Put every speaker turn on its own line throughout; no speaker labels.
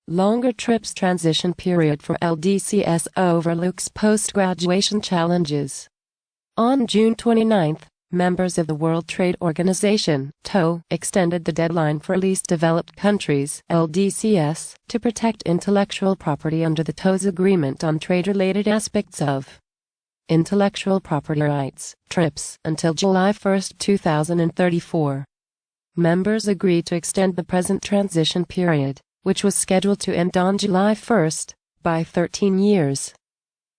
Longer trips transition period for LDCs overlooks post-graduation challenges. On June 29, members of the World Trade Organization (TO) extended the deadline for least developed countries (LDCs) to protect intellectual property under the TO's Agreement on Trade-Related Aspects of Intellectual Property Rights (TRIPS) until July 1, 2034. Members agreed to extend the present transition period, which was scheduled to end on July 1, by 13 years.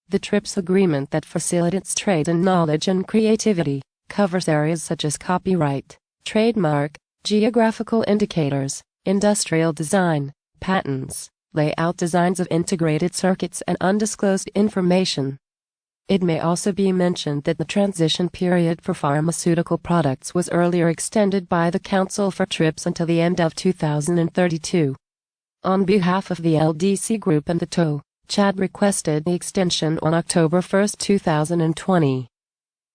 The TRIPS agreement that facilitates trade in knowledge and creativity covers areas such as copyright, trademark, geographical indicators, industrial design, patents, layout designs of integrated circuits and undisclosed information. It may also be mentioned that the transition period for pharmaceutical products was earlier extended by the Council for TRIPS until the end of 2032. On behalf of the LDC Group and the TO, Chad requested the extension on October 1, 2020.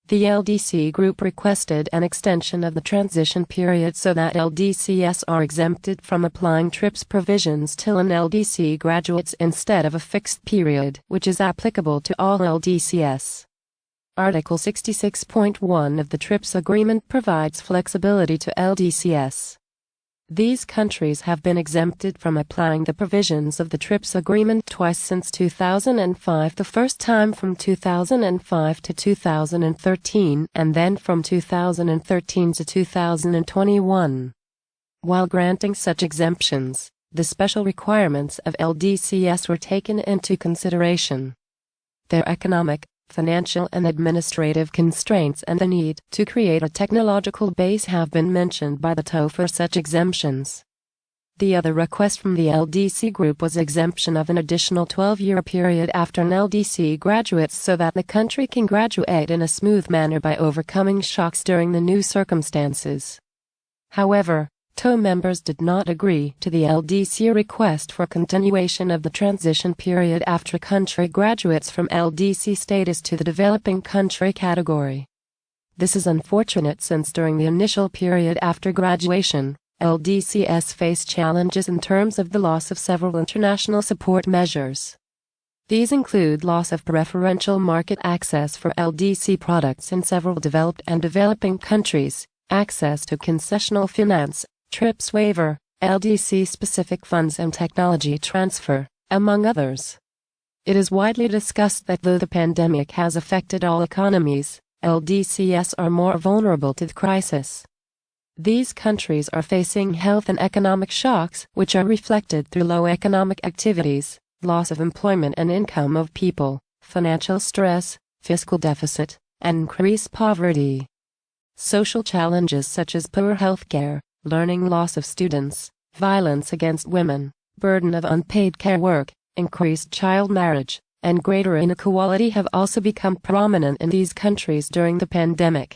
The LDC Group requested an extension of the transition period so that LDCs are exempted from applying TRIPS provisions till an LDC graduates instead of a fixed period which is applicable to all LDCs. Article 66.1 of the TRIPS agreement provides flexibility to LDCs. These countries have been exempted from applying the provisions of the TRIPS agreement twice since 2005, the first time from 2005 to 2013 and then from 2013 to 2021. While granting such exemptions, the special requirements of LDCs were taken into consideration. Their economic, financial and administrative constraints and the need to create a technological base have been mentioned by the TO for such exemptions. The other request from the LDC Group was exemption of an additional 12-year period after an LDC graduates so that the country can graduate in a smooth manner by overcoming shocks during the new circumstances. However, TO members did not agree to the LDC request for continuation of the transition period after country graduates from LDC status to the developing country category. This is unfortunate since during the initial period after graduation, LDCs face challenges in terms of the loss of several international support measures. These include loss of preferential market access for LDC products in several developed and developing countries, access to concessional finance, TRIPS waiver, LDC-specific funds and technology transfer, among others. It is widely discussed that though the pandemic has affected all economies, LDCs are more vulnerable to the crisis. These countries are facing health and economic shocks which are reflected through low economic activities, loss of employment and income of people, financial stress, fiscal deficit, and increased poverty. Social challenges such as poor health care, learning loss of students, violence against women, burden of unpaid care work, increased child marriage, and greater inequality have also become prominent in these countries during the pandemic.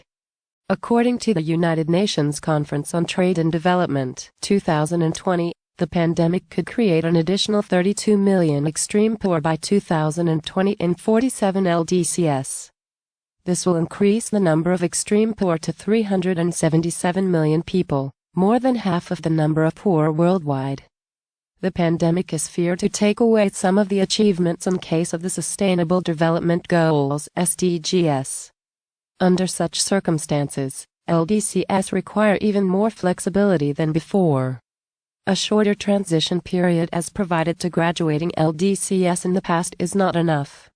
According to the United Nations Conference on Trade and Development 2020, the pandemic could create an additional 32 million extreme poor by 2020 in 47 LDCs. This will increase the number of extreme poor to 377 million people, more than half of the number of poor worldwide. The pandemic is feared to take away some of the achievements in case of the Sustainable Development Goals (SDGs). Under such circumstances, LDCs require even more flexibility than before. A shorter transition period as provided to graduating LDCs in the past is not enough.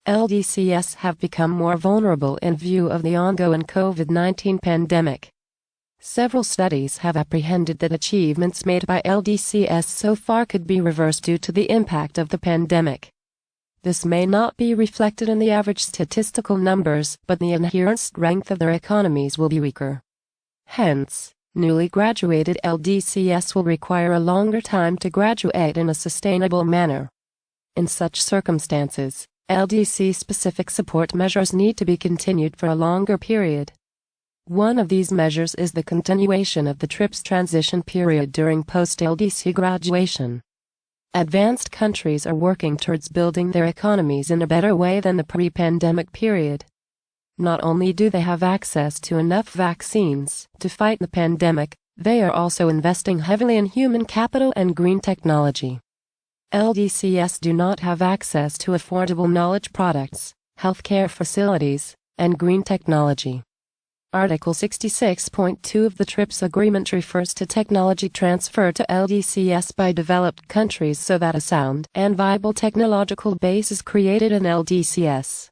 LDCs have become more vulnerable in view of the ongoing COVID-19 pandemic. Several studies have apprehended that achievements made by LDCs so far could be reversed due to the impact of the pandemic. This may not be reflected in the average statistical numbers, but the inherent strength of their economies will be weaker. Hence, newly graduated LDCs will require a longer time to graduate in a sustainable manner. In such circumstances, LDC-specific support measures need to be continued for a longer period. One of these measures is the continuation of the TRIPS transition period during post-LDC graduation. Advanced countries are working towards building their economies in a better way than the pre-pandemic period. Not only do they have access to enough vaccines to fight the pandemic, they are also investing heavily in human capital and green technology. LDCs do not have access to affordable knowledge products, healthcare facilities, and green technology. Article 66.2 of the TRIPS Agreement refers to technology transfer to LDCs by developed countries so that a sound and viable technological base is created in LDCs.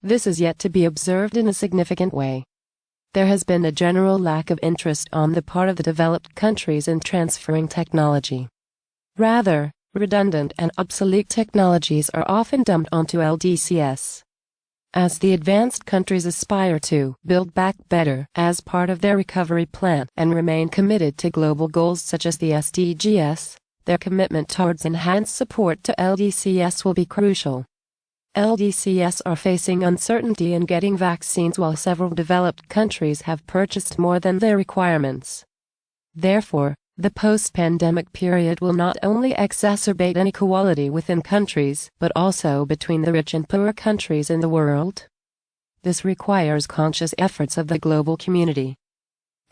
This is yet to be observed in a significant way. There has been a general lack of interest on the part of the developed countries in transferring technology. Rather, redundant and obsolete technologies are often dumped onto LDCs. As the advanced countries aspire to build back better as part of their recovery plan and remain committed to global goals such as the SDGs, their commitment towards enhanced support to LDCs will be crucial. LDCs are facing uncertainty in getting vaccines while several developed countries have purchased more than their requirements. Therefore, the post-pandemic period will not only exacerbate inequality within countries but also between the rich and poor countries in the world. This requires conscious efforts of the global community.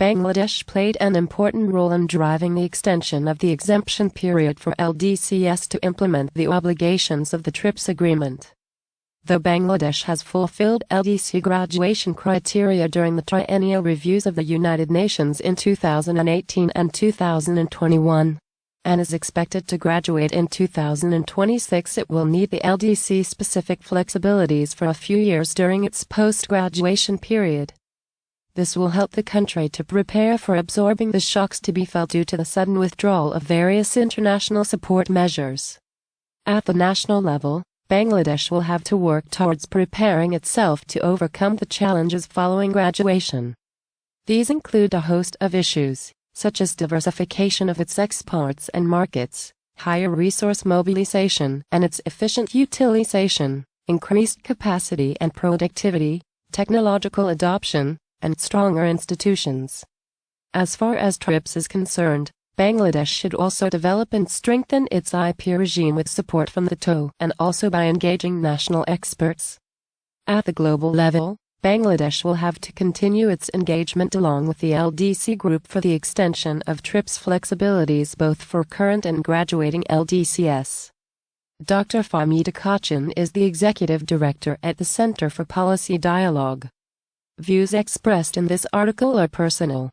Bangladesh played an important role in driving the extension of the exemption period for LDCs to implement the obligations of the TRIPS Agreement. Though Bangladesh has fulfilled LDC graduation criteria during the triennial reviews of the United Nations in 2018 and 2021, and is expected to graduate in 2026, it will need the LDC-specific flexibilities for a few years during its post-graduation period. This will help the country to prepare for absorbing the shocks to be felt due to the sudden withdrawal of various international support measures. At the national level, Bangladesh will have to work towards preparing itself to overcome the challenges following graduation. These include a host of issues, such as diversification of its exports and markets, higher resource mobilization and its efficient utilization, increased capacity and productivity, technological adoption, and stronger institutions. As far as TRIPS is concerned, Bangladesh should also develop and strengthen its IP regime with support from the TO and also by engaging national experts. At the global level, Bangladesh will have to continue its engagement along with the LDC group for the extension of TRIPS flexibilities both for current and graduating LDCs. Dr. Fahmida Kachin is the Executive Director at the Center for Policy Dialogue. Views expressed in this article are personal.